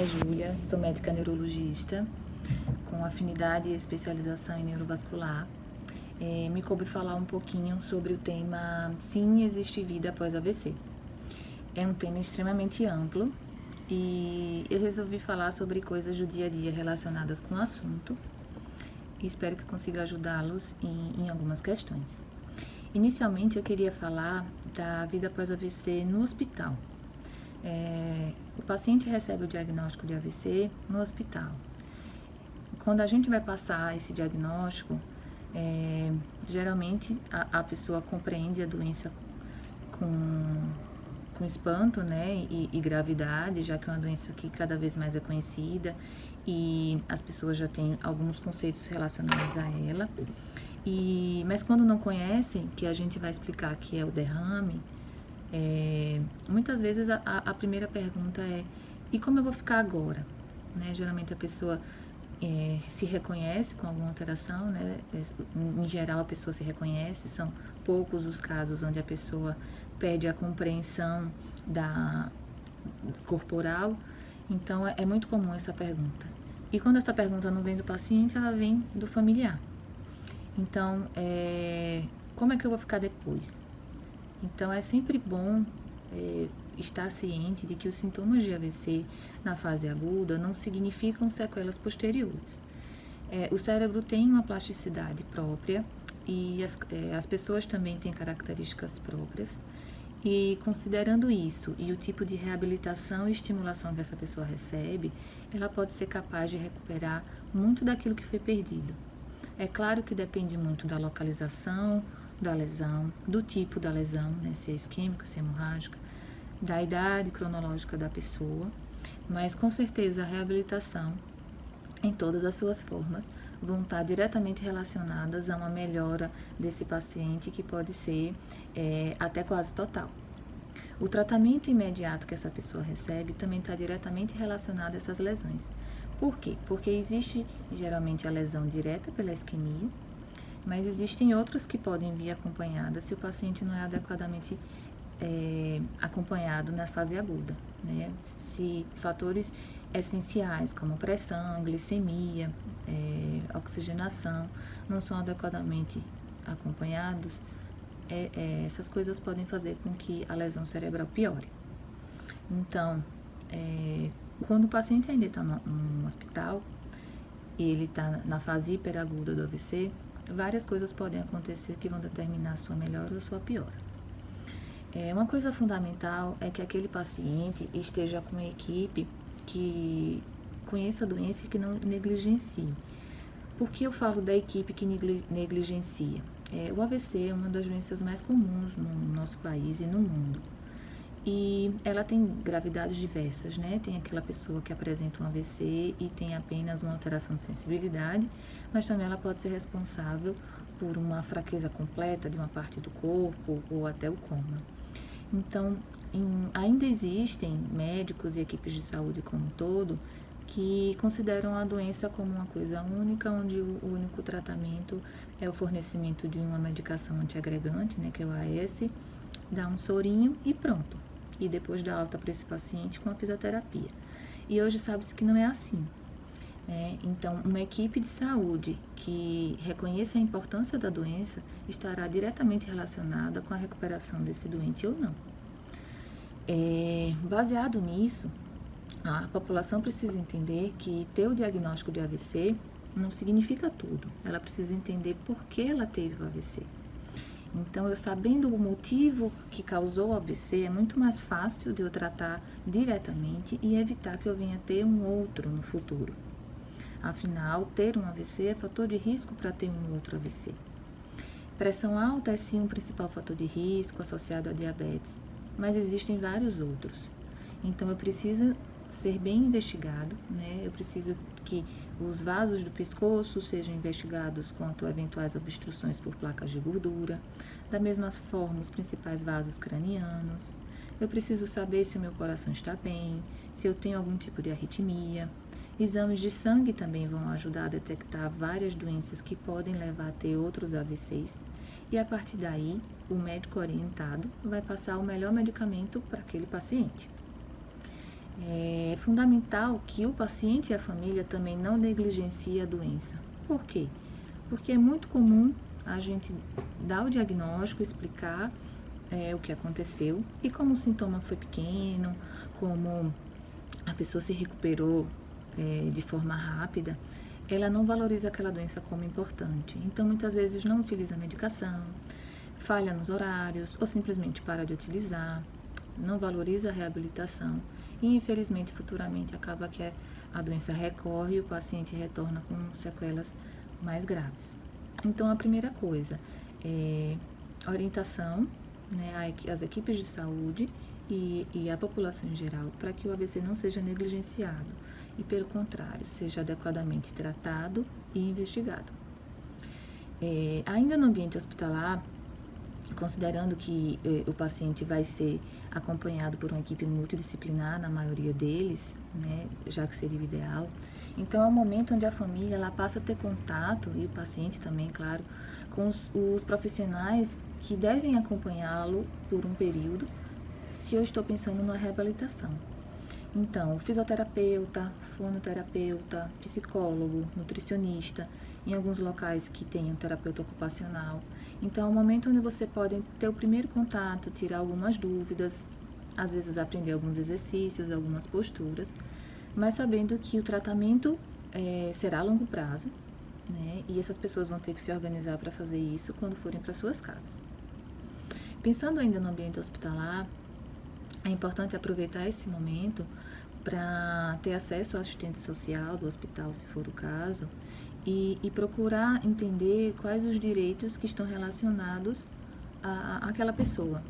é Júlia, sou médica neurologista com afinidade e especialização em neurovascular. Me coube falar um pouquinho sobre o tema Sim, existe vida após AVC. É um tema extremamente amplo e eu resolvi falar sobre coisas do dia a dia relacionadas com o assunto e espero que consiga ajudá-los em algumas questões. Inicialmente eu queria falar da vida após AVC no hospital. O paciente recebe o diagnóstico de AVC no hospital. Quando a gente vai passar esse diagnóstico, geralmente a pessoa compreende a doença com espanto, né, e gravidade, já que é uma doença que cada vez mais é conhecida e as pessoas já têm alguns conceitos relacionados a ela. Mas quando não conhecem, que a gente vai explicar que é o derrame, muitas vezes a primeira pergunta é: e como eu vou ficar agora? Né? Geralmente a pessoa se reconhece com alguma alteração, né? Em geral a pessoa se reconhece, são poucos os casos onde a pessoa perde a compreensão corporal, então é muito comum essa pergunta. E quando essa pergunta não vem do paciente, ela vem do familiar. Então, como é que eu vou ficar depois? Então, é sempre bom estar ciente de que os sintomas de AVC na fase aguda não significam sequelas posteriores. O cérebro tem uma plasticidade própria e as pessoas também têm características próprias. E considerando isso e o tipo de reabilitação e estimulação que essa pessoa recebe, ela pode ser capaz de recuperar muito daquilo que foi perdido. É claro que depende muito da localização da lesão, do tipo da lesão, né, se é isquêmica, se é hemorrágica, da idade cronológica da pessoa, mas com certeza a reabilitação, em todas as suas formas, vão estar diretamente relacionadas a uma melhora desse paciente que pode ser até quase total. O tratamento imediato que essa pessoa recebe também está diretamente relacionado a essas lesões. Por quê? Porque existe geralmente a lesão direta pela isquemia, mas existem outras que podem vir acompanhadas se o paciente não é adequadamente acompanhado na fase aguda, né? Se fatores essenciais como pressão, glicemia, oxigenação não são adequadamente acompanhados, essas coisas podem fazer com que a lesão cerebral piore. Então, quando o paciente ainda está no hospital e ele está na fase hiperaguda do AVC, várias coisas podem acontecer que vão determinar a sua melhora ou sua piora. Uma coisa fundamental é que aquele paciente esteja com uma equipe que conheça a doença e que não negligencie. Por que eu falo da equipe que negligencia? O AVC é uma das doenças mais comuns no nosso país e no mundo. E ela tem gravidades diversas, né? Tem aquela pessoa que apresenta um AVC e tem apenas uma alteração de sensibilidade, mas também ela pode ser responsável por uma fraqueza completa de uma parte do corpo ou até o coma. Então, ainda existem médicos e equipes de saúde como um todo que consideram a doença como uma coisa única, onde o único tratamento é o fornecimento de uma medicação antiagregante, né, que é o AS, dá um sorinho e pronto. E depois dá alta para esse paciente com a fisioterapia. E hoje sabe-se que não é assim. Então, uma equipe de saúde que reconheça a importância da doença estará diretamente relacionada com a recuperação desse doente ou não. Baseado nisso, a população precisa entender que ter o diagnóstico de AVC não significa tudo. Ela precisa entender por que ela teve o AVC. Então, eu sabendo o motivo que causou o AVC, é muito mais fácil de eu tratar diretamente e evitar que eu venha ter um outro no futuro. Afinal, ter um AVC é fator de risco para ter um outro AVC. Pressão alta é sim um principal fator de risco associado a diabetes, mas existem vários outros. Então, eu preciso ser bem investigado, né? Eu preciso que os vasos do pescoço sejam investigados quanto a eventuais obstruções por placas de gordura, da mesma forma os principais vasos cranianos. Eu preciso saber se o meu coração está bem, se eu tenho algum tipo de arritmia. Exames de sangue também vão ajudar a detectar várias doenças que podem levar a ter outros AVCs. E a partir daí, o médico orientado vai passar o melhor medicamento para aquele paciente. É fundamental que o paciente e a família também não negligenciem a doença. Por quê? Porque é muito comum a gente dar o diagnóstico, explicar o que aconteceu e como o sintoma foi pequeno, como a pessoa se recuperou de forma rápida, ela não valoriza aquela doença como importante. Então, muitas vezes não utiliza a medicação, falha nos horários ou simplesmente para de utilizar, não valoriza a reabilitação e, infelizmente, futuramente acaba que a doença recorre e o paciente retorna com sequelas mais graves. Então, a primeira coisa é orientação, né, às equipes de saúde e à população em geral, para que o AVC não seja negligenciado e, pelo contrário, seja adequadamente tratado e investigado. Ainda no ambiente hospitalar, considerando que o paciente vai ser acompanhado por uma equipe multidisciplinar, na maioria deles, né, já que seria o ideal, então é um momento onde a família ela passa a ter contato, e o paciente também, claro, com os profissionais que devem acompanhá-lo por um período, se eu estou pensando na reabilitação. Então, fisioterapeuta, fonoterapeuta, psicólogo, nutricionista, em alguns locais que tem um terapeuta ocupacional. Então, é um momento onde você pode ter o primeiro contato, tirar algumas dúvidas, às vezes aprender alguns exercícios, algumas posturas, mas sabendo que o tratamento será a longo prazo, né? E essas pessoas vão ter que se organizar para fazer isso quando forem para suas casas. Pensando ainda no ambiente hospitalar, é importante aproveitar esse momento para ter acesso ao assistente social do hospital, se for o caso, e procurar entender quais os direitos que estão relacionados àquela pessoa.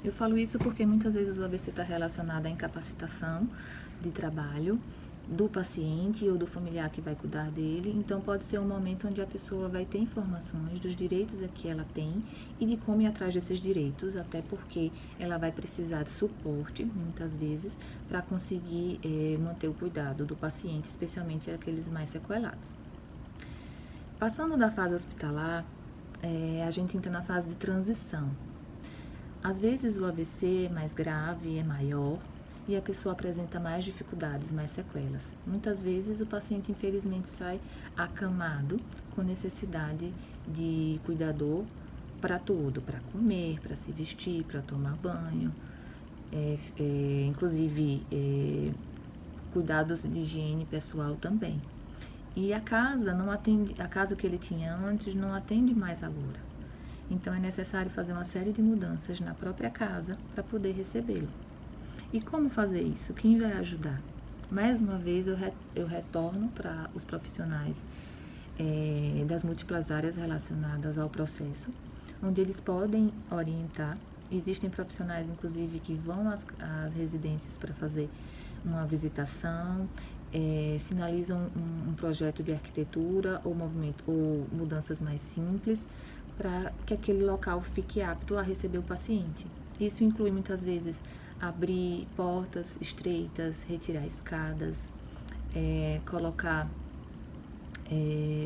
Eu falo isso porque muitas vezes o AVC está relacionado à incapacitação de trabalho do paciente ou do familiar que vai cuidar dele, então pode ser um momento onde a pessoa vai ter informações dos direitos que ela tem e de como ir atrás desses direitos, até porque ela vai precisar de suporte, muitas vezes, para conseguir manter o cuidado do paciente, especialmente aqueles mais sequelados. Passando da fase hospitalar, a gente entra na fase de transição. Às vezes o AVC é mais grave, é maior, e a pessoa apresenta mais dificuldades, mais sequelas. Muitas vezes o paciente, infelizmente, sai acamado, com necessidade de cuidador para tudo, para comer, para se vestir, para tomar banho, inclusive cuidados de higiene pessoal também. E a casa não atende, a casa que ele tinha antes não atende mais agora. Então é necessário fazer uma série de mudanças na própria casa para poder recebê-lo. E como fazer isso? Quem vai ajudar? Mais uma vez eu retorno para os profissionais das múltiplas áreas relacionadas ao processo, onde eles podem orientar. Existem profissionais, inclusive, que vão às residências para fazer uma visitação, sinalizam um projeto de arquitetura ou mudanças mais simples para que aquele local fique apto a receber o paciente. Isso inclui muitas vezes abrir portas estreitas, retirar escadas,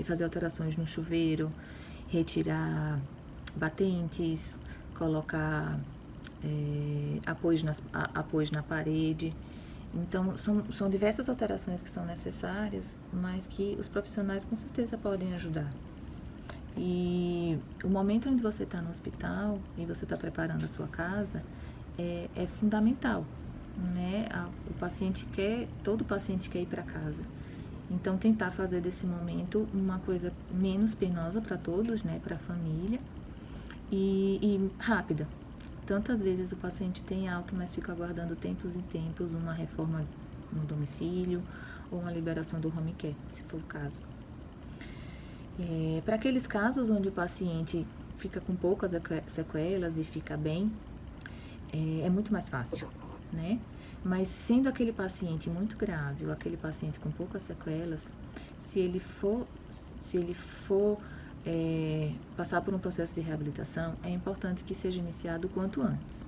fazer alterações no chuveiro, retirar batentes, colocar apoios na parede. Então, são diversas alterações que são necessárias, mas que os profissionais com certeza podem ajudar. E o momento em que você está no hospital e você está preparando a sua casa é fundamental, né? Todo paciente quer ir para casa. Então, tentar fazer desse momento uma coisa menos penosa para todos, né? Para a família e rápida. Tantas vezes o paciente tem alta, mas fica aguardando tempos e tempos uma reforma no domicílio ou uma liberação do home care, se for o caso. Para aqueles casos onde o paciente fica com poucas sequelas e fica bem, é muito mais fácil, né? Mas sendo aquele paciente muito grave ou aquele paciente com poucas sequelas, se ele for passar por um processo de reabilitação, é importante que seja iniciado o quanto antes.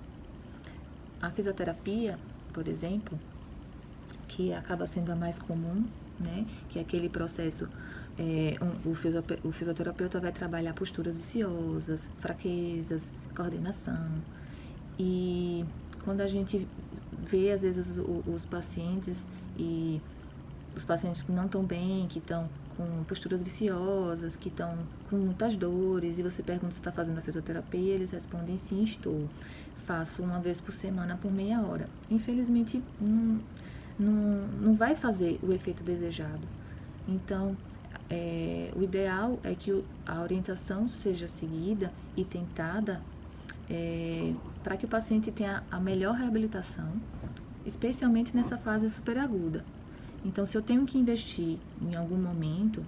A fisioterapia, por exemplo, que acaba sendo a mais comum, né? Que é aquele processo, o fisioterapeuta vai trabalhar posturas viciosas, fraquezas, coordenação. E quando a gente vê às vezes os pacientes e os pacientes que não estão bem, que estão com posturas viciosas, que estão com muitas dores, e você pergunta se está fazendo a fisioterapia, eles respondem sim, estou. Faço uma vez por semana por meia hora. Infelizmente, não vai fazer o efeito desejado. Então, o ideal é que a orientação seja seguida e tentada para que o paciente tenha a melhor reabilitação, especialmente nessa fase superaguda. Então, se eu tenho que investir em algum momento,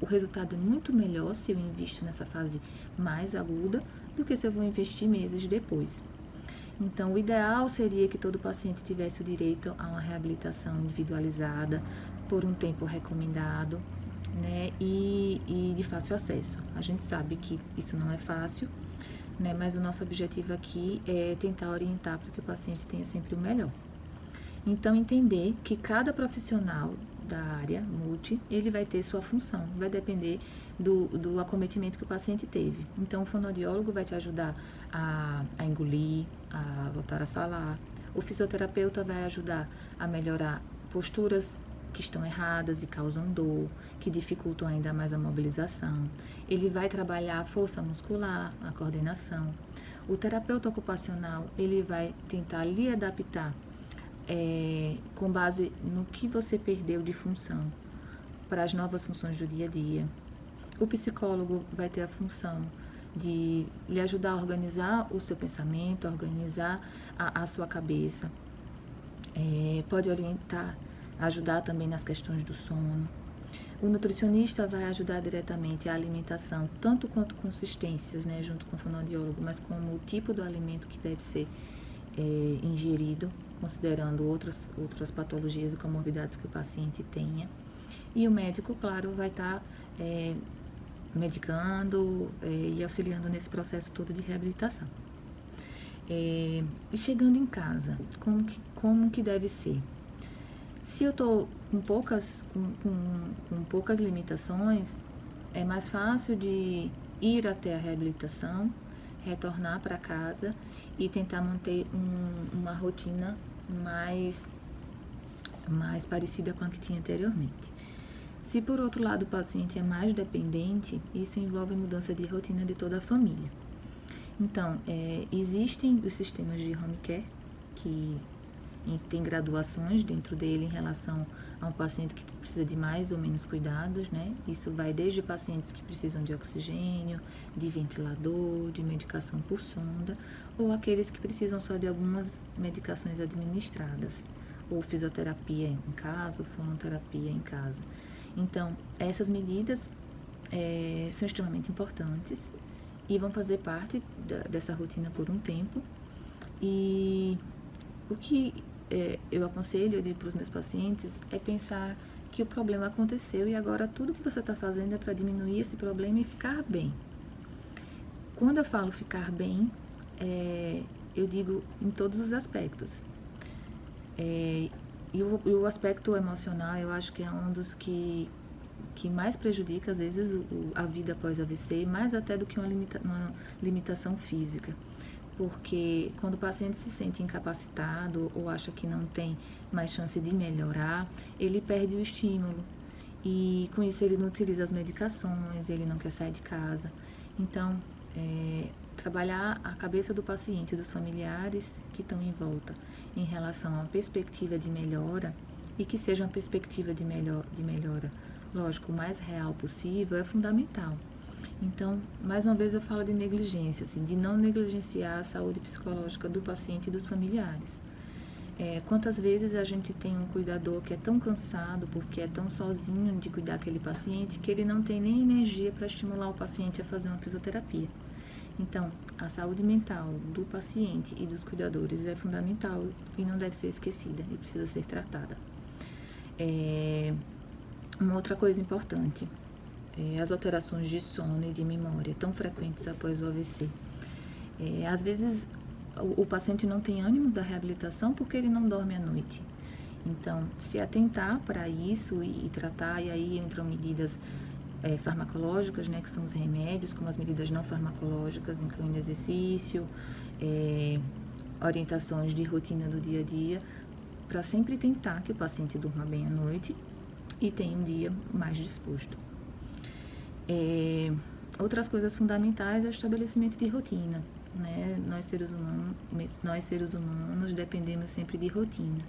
o resultado é muito melhor se eu invisto nessa fase mais aguda do que se eu vou investir meses depois. Então, o ideal seria que todo paciente tivesse o direito a uma reabilitação individualizada por um tempo recomendado, né, e de fácil acesso. A gente sabe que isso não é fácil, né, mas o nosso objetivo aqui é tentar orientar para que o paciente tenha sempre o melhor. Então, entender que cada profissional da área multi, ele vai ter sua função, vai depender do acometimento que o paciente teve. Então, o fonoaudiólogo vai te ajudar a engolir, a voltar a falar. O fisioterapeuta vai ajudar a melhorar posturas que estão erradas e causam dor, que dificultam ainda mais a mobilização. Ele vai trabalhar a força muscular, a coordenação. O terapeuta ocupacional, ele vai tentar lhe adaptar com base no que você perdeu de função para as novas funções do dia a dia. O psicólogo vai ter a função de lhe ajudar a organizar o seu pensamento, a organizar a sua cabeça. Pode orientar, ajudar também nas questões do sono. O nutricionista vai ajudar diretamente a alimentação, tanto quanto consistências, né, junto com o fonoaudiólogo, mas como o tipo do alimento que deve ser ingerido, considerando outras patologias e comorbidades que o paciente tenha. E o médico, claro, vai estar medicando e auxiliando nesse processo todo de reabilitação. E chegando em casa, como que deve ser? Se eu estou com poucas limitações, é mais fácil de ir até a reabilitação, retornar para casa e tentar manter uma rotina mais parecida com a que tinha anteriormente. Se por outro lado o paciente é mais dependente, isso envolve mudança de rotina de toda a família. Então, existem os sistemas de home care, que tem graduações dentro dele em relação a um paciente que precisa de mais ou menos cuidados, né? Isso vai desde pacientes que precisam de oxigênio, de ventilador, de medicação por sonda, ou aqueles que precisam só de algumas medicações administradas, ou fisioterapia em casa, ou fonoterapia em casa. Então, essas medidas são extremamente importantes e vão fazer parte dessa rotina por um tempo. E o que eu aconselho, eu digo para os meus pacientes, é pensar que o problema aconteceu e agora tudo que você está fazendo é para diminuir esse problema e ficar bem. Quando eu falo ficar bem, eu digo em todos os aspectos. E o aspecto emocional, eu acho que é um dos que mais prejudica, às vezes, a vida após AVC, mais até do que uma limitação física. Porque quando o paciente se sente incapacitado ou acha que não tem mais chance de melhorar, ele perde o estímulo. E com isso ele não utiliza as medicações, ele não quer sair de casa. Então, trabalhar a cabeça do paciente e dos familiares que estão em volta em relação a uma perspectiva de melhora e que seja uma perspectiva de melhora, lógico, o mais real possível, é fundamental. Então, mais uma vez eu falo de negligência, assim, de não negligenciar a saúde psicológica do paciente e dos familiares. Quantas vezes a gente tem um cuidador que é tão cansado, porque é tão sozinho de cuidar daquele paciente, que ele não tem nem energia para estimular o paciente a fazer uma fisioterapia. Então, a saúde mental do paciente e dos cuidadores é fundamental e não deve ser esquecida e precisa ser tratada. Uma outra coisa importante, as alterações de sono e de memória tão frequentes após o AVC. Às vezes, o paciente não tem ânimo da reabilitação porque ele não dorme à noite. Então, se atentar para isso e tratar, e aí entram medidas farmacológicas, né, que são os remédios, como as medidas não farmacológicas, incluindo exercício, orientações de rotina do dia a dia, para sempre tentar que o paciente durma bem à noite e tenha um dia mais disposto. Outras coisas fundamentais é o estabelecimento de rotina, né? Nós seres humanos dependemos sempre de rotina.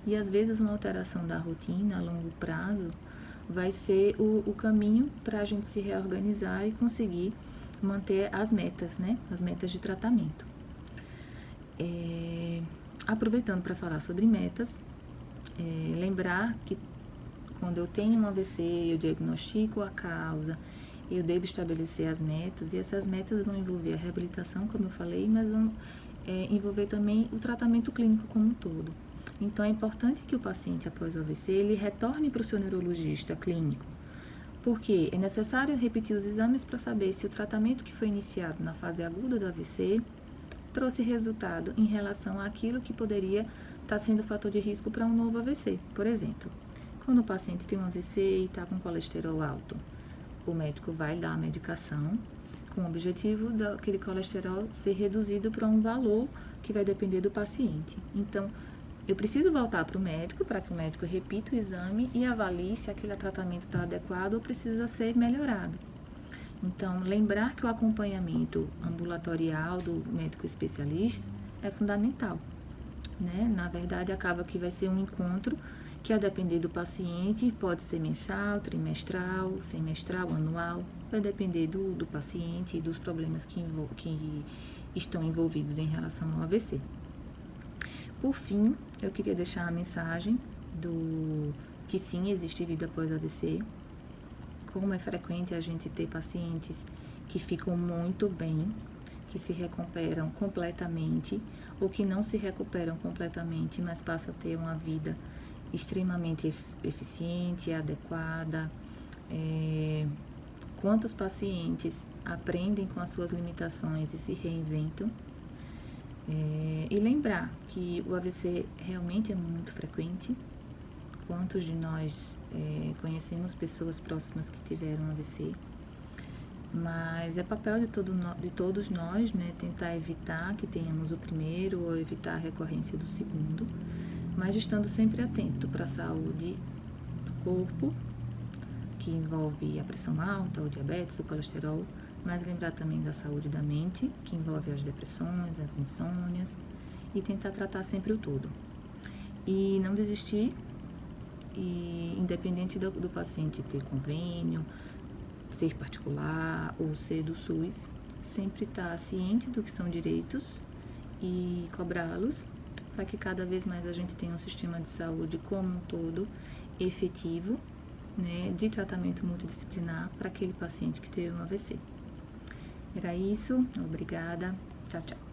E às vezes uma alteração da rotina a longo prazo vai ser o caminho para a gente se reorganizar e conseguir manter as metas, né? As metas de tratamento. Aproveitando para falar sobre metas, lembrar que quando eu tenho um AVC, eu diagnostico a causa, eu devo estabelecer as metas, e essas metas vão envolver a reabilitação, como eu falei, mas vão envolver também o tratamento clínico como um todo. Então, é importante que o paciente, após o AVC, ele retorne para o seu neurologista clínico, porque é necessário repetir os exames para saber se o tratamento que foi iniciado na fase aguda do AVC trouxe resultado em relação àquilo que poderia estar sendo fator de risco para um novo AVC. Por exemplo, quando o paciente tem um AVC e está com colesterol alto, o médico vai dar a medicação com o objetivo daquele colesterol ser reduzido para um valor que vai depender do paciente. Então, eu preciso voltar para o médico para que o médico repita o exame e avalie se aquele tratamento está adequado ou precisa ser melhorado. Então, lembrar que o acompanhamento ambulatorial do médico especialista é fundamental, né? Na verdade, acaba que vai ser um encontro que, a depender do paciente, pode ser mensal, trimestral, semestral, anual, vai depender do paciente e dos problemas que estão envolvidos em relação ao AVC. Por fim, eu queria deixar a mensagem que sim, existe vida após AVC. Como é frequente a gente ter pacientes que ficam muito bem, que se recuperam completamente, ou que não se recuperam completamente, mas passam a ter uma vida extremamente eficiente, adequada. Quantos pacientes aprendem com as suas limitações e se reinventam. E lembrar que o AVC realmente é muito frequente. Quantos de nós conhecemos pessoas próximas que tiveram AVC? Mas é papel de todos nós, né, tentar evitar que tenhamos o primeiro ou evitar a recorrência do segundo, mas estando sempre atento para a saúde do corpo, que envolve a pressão alta, o diabetes, o colesterol, mas lembrar também da saúde da mente, que envolve as depressões, as insônias, e tentar tratar sempre o todo. E não desistir, e independente do paciente ter convênio, ser particular ou ser do SUS, sempre estar ciente do que são direitos e cobrá-los, para que cada vez mais a gente tenha um sistema de saúde como um todo efetivo, né, de tratamento multidisciplinar para aquele paciente que teve um AVC. Era isso, obrigada, tchau, tchau.